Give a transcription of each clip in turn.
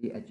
CHAT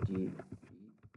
GPT,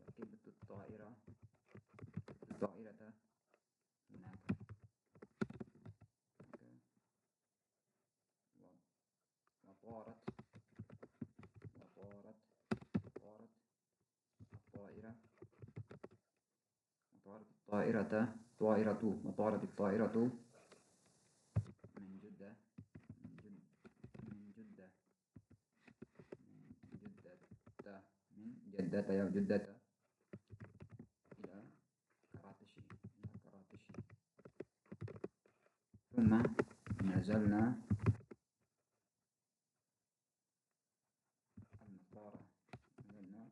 ركبت الطائرة هناك. وطارت الطائرة وطارت الطائرة من جدة يا جدة إلى كراتشي ثم نزلنا المطار نزلنا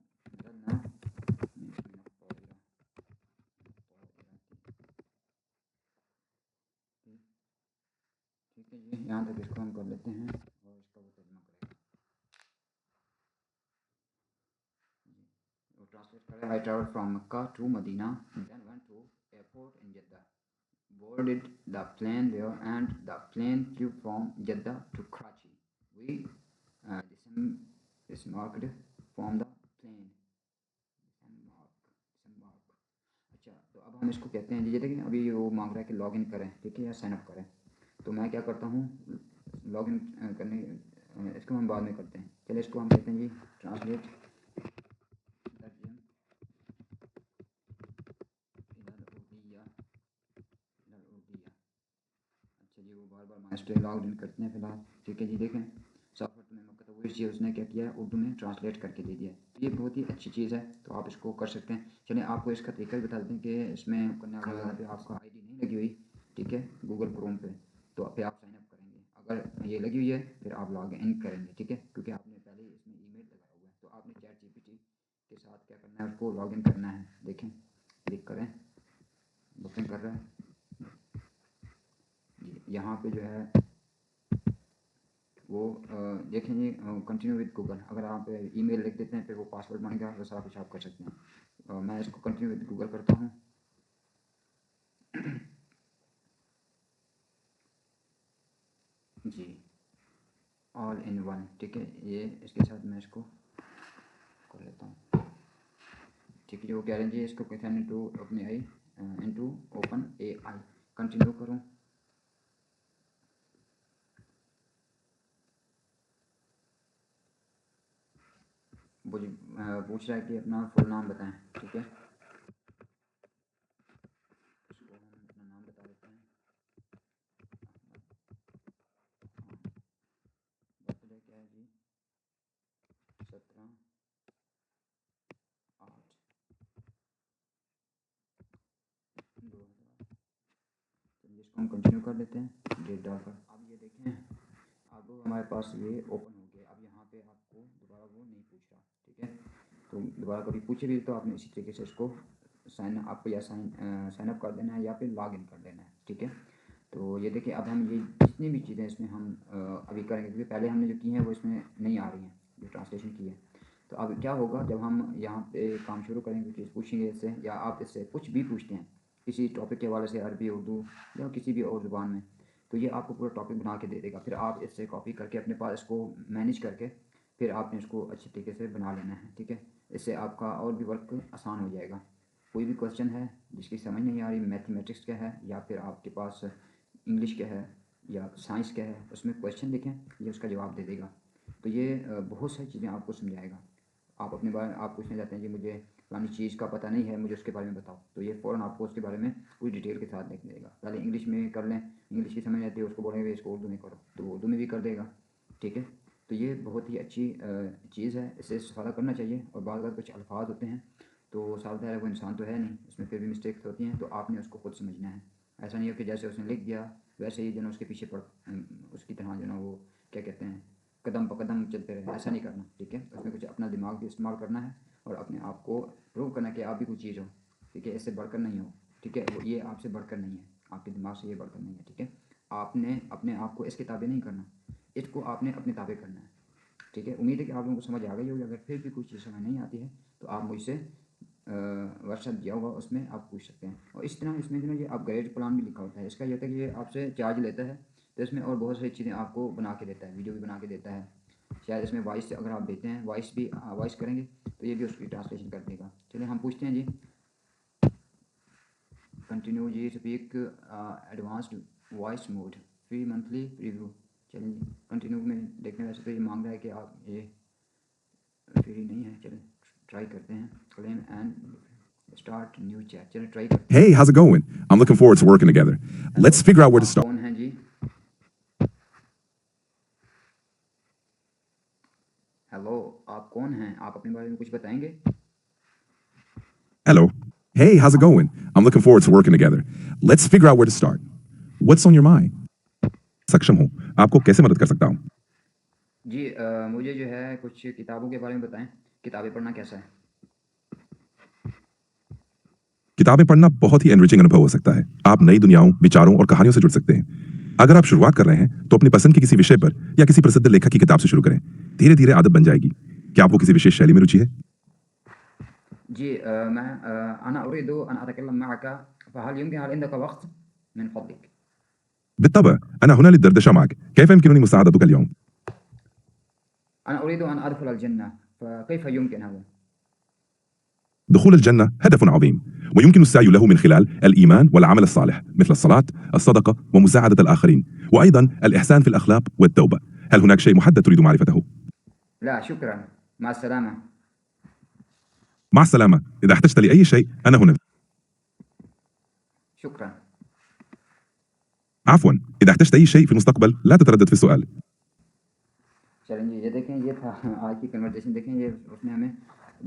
من الطائرة ٹھیک ہے جی. یہاں تک اس کو ہم کر لیتے ہیں اور اس کا وہ ترجمہ کرے گا. وہ ٹرانسلیٹ کرے. I traveled from Mecca to Medina, then went to airport in Jeddah, boarded the plane there, and the plane flew from Jeddah to Karachi. We disembarked from the plane. disembark. اچھا, تو اب ہم اس کو کہتے ہیں جی, دیکھیں ابھی وہ مانگ رہا ہے کہ لاگ ان کریں, ٹھیک ہے, یا سائن اپ کریں. تو میں کیا کرتا ہوں, لاگ ان کرنے اس کو ہم بعد میں کرتے ہیں. چلے اس کو ہم کہتے ہیں جی ٹرانسلیٹ اچھا جی, وہ بار بار ماسٹر لاگ ان کرتے ہیں فی الحال. ٹھیک ہے جی, دیکھیں سافٹ میں مکہ وہ چیز اس نے کیا کیا ہے, اردو میں ٹرانسلیٹ کر کے دے دیا ہے. تو یہ بہت ہی اچھی چیز ہے, تو آپ اس کو کر سکتے ہیں. چلیں آپ کو اس کا طریقہ بھی بتا دیں کہ اس میں کرنے والا پہ آپ کا آئی ڈی نہیں لگی ہوئی, ٹھیک ہے, گوگل کروم پہ, تو پہ آپ سائن اپ کریں گے. اگر یہ لگی ہوئی ہے پھر آپ لاگ ان کریں گے, ٹھیک ہے, کیونکہ آپ نے پہلے اس میں ای میل لگایا ہوا ہے. تو آپ نے چیٹ جی پی ٹی کے ساتھ کیا کرنا ہے, اس کو لاگ ان کرنا ہے. دیکھیں کلک کریں, بکنگ کر رہا ہے جی. یہاں پہ جو ہے وہ دیکھیں جی, کنٹینیو وتھ گوگل. اگر آپ ای میل لکھ دیتے ہیں پھر وہ پاسورڈ بن گیا, وہ سارا کچھ آپ کر سکتے ہیں. میں اس کو کنٹینیو وتھ گوگل کرتا ہوں. جی, آل ان ون, ٹھیک ہے, یہ اس کے ساتھ میں اس کو کر لیتا ہوں. ٹھیک ہے, جو کہہ رہے ہیں جی اس کو کہتے ہیں انٹو اوپن اے آئی, انٹو اوپن اے آئی. کنٹینیو کروں. پوچھ رہا ہے کہ اپنا فل نام بتائیں, ٹھیک ہے, اس کو ہم اپنا نام بتا دیتے ہیں. برتھ ڈے کیا ہے جی, 17/8. تو اس کو ہم کنٹینیو کر لیتے ہیں ڈیٹ ڈال کر. اب یہ دیکھیں, اب ہمارے پاس یہ اوپن ہو گیا. اب یہاں پہ آپ کو دوبارہ وہ نہیں پوچھ رہا, ٹھیک ہے. تو دوبارہ کبھی پوچھے بھی تو آپ نے اسی طریقے سے اس کو سائن اپ یا سائن اپ کر دینا ہے یا پھر لاگ ان کر دینا ہے, ٹھیک ہے. تو یہ دیکھیں اب ہم یہ جتنی بھی چیزیں اس میں ہم ابھی کریں گے, کیونکہ پہلے ہم نے جو کی ہیں وہ اس میں نہیں آ رہی ہیں, جو ٹرانسلیشن کی ہے. تو اب کیا ہوگا جب ہم یہاں پہ کام شروع کریں گے, چیز پوچھیں گے اس سے, یا آپ اس سے کچھ بھی پوچھتے ہیں کسی ٹاپک کے حوالے سے, عربی, اردو یا کسی بھی اور زبان میں, تو یہ آپ کو پورا ٹاپک بنا کے دے دے گا. پھر آپ اس سے کاپی کر کے اپنے پاس اس کو مینیج کر کے پھر آپ نے اس کو اچھے طریقے سے بنا لینا ہے, ٹھیک ہے. اس سے آپ کا اور بھی ورک آسان ہو جائے گا. کوئی بھی کویشچن ہے جس کی سمجھ نہیں آ رہی, میتھمیٹکس کا ہے یا پھر آپ کے پاس انگلش کا ہے یا سائنس کا ہے, اس میں کویشچن لکھیں, یہ اس کا جواب دے دے گا. تو یہ بہت ساری چیزیں آپ کو سمجھائے گا. آپ اپنے بارے میں آپ پوچھنے جاتے ہیں کہ مجھے فلانی چیز کا پتہ نہیں ہے, مجھے اس کے بارے میں بتاؤ, تو یہ فوراً آپ کو اس کے بارے میں پوری ڈیٹیل کے ساتھ لکھ دے گا. پہلے انگلش میں کر لیں, انگلش کی سمجھ آتی ہے, اس کو بولیں گے اس کو اردو میں کرو, تو وہ اردو میں بھی کر دے گا, ٹھیک ہے. تو یہ بہت ہی اچھی چیز ہے, اس سے استفادہ کرنا چاہیے. اور بعض اوقات کچھ الفاظ ہوتے ہیں تو صاف ظاہر ہے وہ انسان تو ہے نہیں, اس میں پھر بھی مسٹیکس ہوتی ہیں, تو آپ نے اس کو خود سمجھنا ہے. ایسا نہیں ہو کہ جیسے اس نے لکھ دیا ویسے ہی جو نا اس کے پیچھے اس کی طرح جو نا وہ کیا کہتے ہیں قدم پہ قدم چلتے رہے, ایسا نہیں کرنا, ٹھیک ہے. اس میں کچھ اپنا دماغ بھی استعمال کرنا ہے اور اپنے آپ کو پروو کرنا کہ آپ بھی کوئی چیز ہو, ٹھیک ہے. اس سے بڑھ کر نہیں ہو, ٹھیک ہے. وہ یہ آپ سے بڑھ کر نہیں ہے, آپ کے دماغ سے یہ بڑھ کر نہیں ہے, ٹھیک ہے. آپ نے اپنے آپ کو اس کے تابع نہیں کرنا, اس کو آپ نے اپنے تابع کرنا ہے, ٹھیک ہے. امید ہے کہ آپ لوگوں کو سمجھ آ گئی ہوگی. اگر پھر بھی کوئی چیز سمجھ نہیں آتی ہے تو آپ مجھ سے واٹس ایپ دیا ہوگا, اس میں آپ پوچھ سکتے ہیں. اور اس طرح اس میں جو ہے یہ اپ گریڈ پلان بھی لکھا ہوتا ہے. اس کا یہ ہوتا ہے کہ یہ آپ سے چارج لیتا ہے, تو اس میں اور بہت ساری چیزیں آپ کو بنا کے دیتا ہے, ویڈیو بھی بنا کے دیتا ہے, شاید اس میں وائس اگر آپ دیتے ہیں وائس کریں گے تو یہ بھی اس کی ٹرانسلیشن کر دے گا. چلیں ہم پوچھتے ہیں جی کنٹینیو جی speak advanced voice mode free monthly preview. چلیں جی کنٹینیو میں دیکھنے ویسے تو یہ مانگ رہا ہے کہ آپ یہ فری نہیں ہے. چلیں ٹرائی کرتے ہیں. Claim and start new chat. چلیں ٹرائی کرتے ہیں. Hey, how's it going? I'm looking forward to working together. Let's figure out where to آپ start. کون ہیں جی؟ ہیلو آپ کون ہیں؟ آپ اپنے بارے میں کچھ بتائیں گے؟ Hello. Hey, how's it going? I'm looking forward to working together. Let's figure out where to start. What's on your mind? Suction ہوں آپ کو کیسے مدد کر سکتا ہوں؟ جی مجھے جو ہے کچھ کتابوں کے بارے میں بتائیں. کتابیں پڑھنا کیسا ہے؟ کتابیں پڑھنا بہت ہی انریچنگ انوبھو ہو سکتا ہے. آپ نئی دنیاؤں وچاروں اور کہانیوں سے جڑ سکتے ہیں. اگر آپ شروعات کر رہے ہیں تو اپنی پسند کی کسی وشے پر یا کسی پرسدھ لیکھک کی کتاب سے شروع کریں. دھیرے دھیرے عادت بن جائے گی. کیا آپ کو کسی وشیش شیلی میں رچی ہے؟ جی میں انا اريد ان اتكلم معك فهل يمكن هل عندك وقت من فضلك؟ بالطبع أنا هنا للدردشة معك. كيف يمكنني مساعدتك اليوم؟ انا اريد ان ادخل الجنة فكيف يمكن هذا؟ دخول الجنة هدف عظيم ويمكن السعي له من خلال الإيمان والعمل الصالح مثل الصلاة، الصدقة ومساعدة الآخرين وأيضا الإحسان في الأخلاق والتوبة. هل هناك شيء محدد تريد معرفته؟ لا شكرا مع السلامة. مع السلامة. إذا احتجت لأي شيء أنا هنا. شكرا. عفوا إذا احتجت أي شيء في المستقبل لا تتردد في السؤال. چلیں جی یہ دیکھیں یہ تھا آج کی کنورسیشن. دیکھیں یہ اس نے ہمیں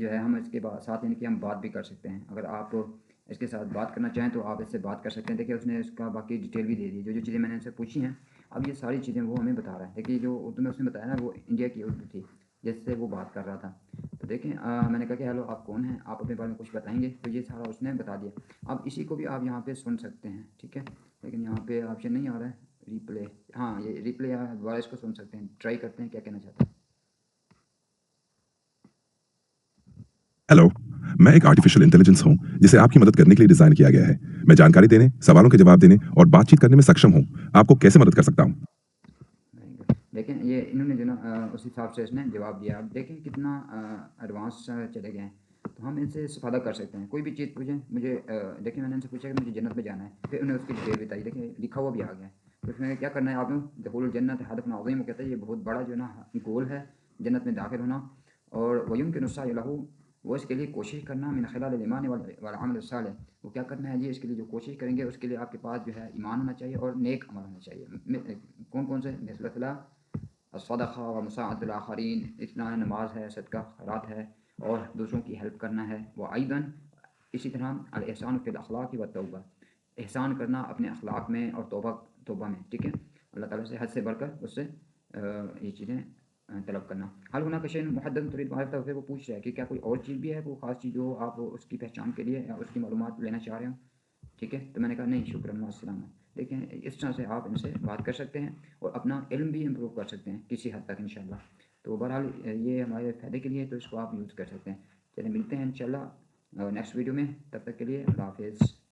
جو ہے ہم اس کے ساتھ یعنی کہ ہم بات بھی کر سکتے ہیں. اگر آپ اس کے ساتھ بات کرنا چاہیں تو آپ اس سے بات کر سکتے ہیں. دیکھیں اس نے اس کا باقی ڈیٹیل بھی دے دی جو چیزیں میں نے ان سے پوچھی ہیں. اب یہ ساری چیزیں وہ ہمیں بتا رہا ہے. دیکھیے جو اردو میں اس نے بتایا نا وہ انڈیا کی اردو تھی جس سے وہ بات کر رہا تھا. تو دیکھیں میں نے کہا کہ ہیلو آپ کون ہیں؟ آپ اپنے بارے میں کچھ بتائیں گے؟ تو یہ سارا اس نے بتا دیا. اب اسی کو بھی آپ یہاں پہ سن سکتے ہیں. ٹھیک ہے لیکن یہاں پہ آپشن نہیں آ رہا ہے ریپلے. ہاں یہ ریپلے دوبارہ اس کو سن سکتے ہیں. ٹرائی کرتے ہیں کیا کہنا چاہتے ہیں. ہیلو میں ایک آرٹیفیشل انٹیلیجنس ہوں جسے آپ کی مدد کرنے کے لیے ڈیزائن کیا گیا ہے. میں جانکاری دینے سوالوں کے جواب دینے اور بات چیت کرنے میں سکشم ہوں. آپ کو کیسے مدد کر سکتا ہوں؟ دیکھیں یہ انہوں نے جو نا اس حساب سے اس نے جواب دیا. اب دیکھیں کتنا ایڈوانس چلے گئے ہیں. تو ہم ان سے استفادہ کر سکتے ہیں. کوئی بھی چیز پوچھیں مجھے دیکھیں میں نے ان سے پوچھا کہ مجھے جنت میں جانا ہے. پھر انہیں اس کی ڈیٹیل بتائی. دیکھیں لکھا ہوا بھی آ گیا ہے. تو اس میں کیا کرنا ہے آپ نے دخول الجنت ہدف عظیم. وہ کہتا ہے یہ بہت بڑا جو ہے نا گول ہے جنت میں داخل ہونا. اور ویمکن السعی له وہ اس کے لیے کوشش کرنا من خلال الایمان والعمل الصالح. وہ کیا کرنا ہے جی اس کے لیے جو کوشش کریں گے اس کے لیے آپ کے پاس جو ہے ایمان ہونا چاہیے اور نیک عمل ہونا چاہیے. کون کون سے؟ مثل الصدقہ و مساعدۃ الآخرین. اتنا نماز ہے، صدقہ خیرات ہے اور دوسروں کی ہیلپ کرنا ہے. وہ ایضاً اسی طرح الاحسان فی الاخلاق و توبہ. احسان کرنا اپنے اخلاق میں اور توبہ میں. ٹھیک ہے اللہ تعالیٰ سے حد سے بڑھ کر اس سے یہ چیزیں طلب کرنا. حل ہونا کشین محدد ترید معرفت. پھر وہ پوچھ رہا ہے کہ کیا کوئی اور چیز بھی ہے کوئی خاص چیز جو آپ اس کی پہچان کے لیے یا اس کی معلومات لینا چاہ رہے ہوں. ٹھیک ہے تو میں نے کہا نہیں شکراً مع السلامہ. دیکھیں اس طرح سے آپ ان سے بات کر سکتے ہیں اور اپنا علم بھی امپروو کر سکتے ہیں کسی حد تک انشاءاللہ. تو بہرحال یہ ہمارے فائدے کے لیے تو اس کو آپ یوز کر سکتے ہیں. چلیں ملتے ہیں انشاءاللہ نیکسٹ ویڈیو میں. تب تک کے لیے اللہ حافظ.